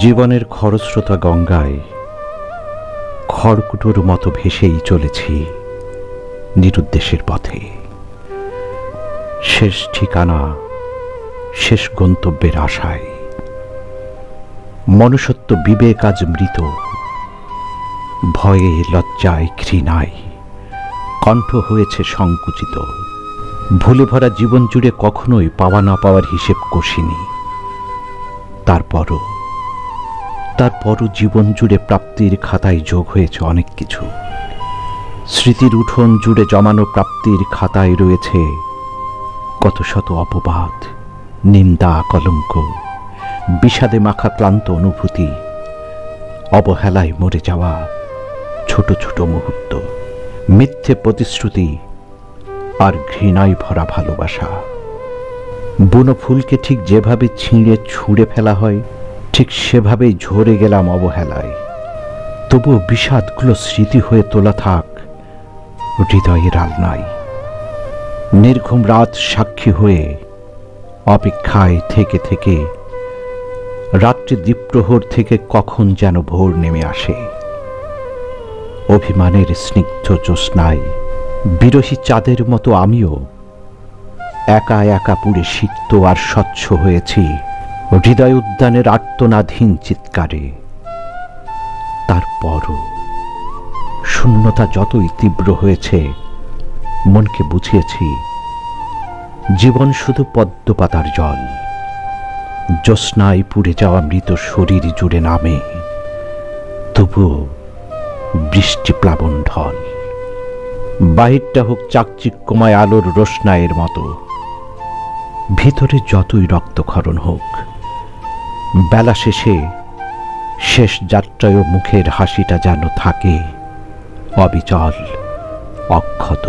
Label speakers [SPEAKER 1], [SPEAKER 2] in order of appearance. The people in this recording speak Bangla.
[SPEAKER 1] জীবনের খরস্রোতা গঙ্গায় খড়কুটোর মতো ভেসেই চলেছি নিরুদ্দেশের পথে। শেষ ঠিকানা, শেষ গন্তব্যের আশায়। মনুষ্যত্ব বিবেক আজ মৃত, ভয়ে লজ্জায় ঘৃণায় কণ্ঠ হয়েছে সংকুচিত। ভুলে ভরা জীবন জুড়ে কখনোই পাওয়া না পাওয়ার হিসেব কষিনি। তারপরও জীবন জুড়ে প্রাপ্তির খাতায় যোগ হয়েছে অনেক কিছু। স্মৃতির উঠোন জুড়ে জমানো প্রাপ্তির খাতায় রয়েছে কত শত অপবাদ, নিন্দা, কলঙ্ক, বিষাদে মাখা ক্লান্ত অনুভূতি, অবহেলায় মরে যাওয়া ছোট ছোট মুহূর্ত, মিথ্যে প্রতিশ্রুতি আর ঘৃণায় ভরা ভালোবাসা। বুনো ফুলকে ঠিক যেভাবে ছিঁড়ে ছুঁড়ে ফেলা হয়, ঠিক সেভাবেই ঝরে গেলাম অবহেলায়। তবুও বিষাদগুলো স্মৃতি হয়ে তোলা থাক হৃদয়ের আলনায়। নির্ঘুম রাত সাক্ষী হয়ে অপেক্ষায় থেকে থেকে রাত্রি দ্বীপ্রহর থেকে কখন যেন ভোর নেমে আসে। অভিমানের স্নিগ্ধ জ্যোৎস্নায় বিরহী চাঁদের মতো আমিও একা একা পুড়ে সিক্ত আর স্বচ্ছ হয়েছি হৃদয় উদ্যানের আর্তনাধীন চিৎকারে। তারপরও শূন্যতা যতই তীব্র হয়েছে, মনকে বুঝিয়েছি জীবন শুধু পদ্মপাতার জল। জ্যোৎস্নায় পুড়ে যাওয়া মৃত শরীর জুড়ে নামে, তবুও বৃষ্টি প্লাবন ঢল। বাহিরটা হোক চাকচিক্যময় আলোর রোশনাইয়ের মতো, ভিতরে যতই রক্তক্ষরণ হোক, বেলা শেষে শেষ যাত্রায় মুখের হাসিটা যেন থাকে অবিচল, অক্ষত।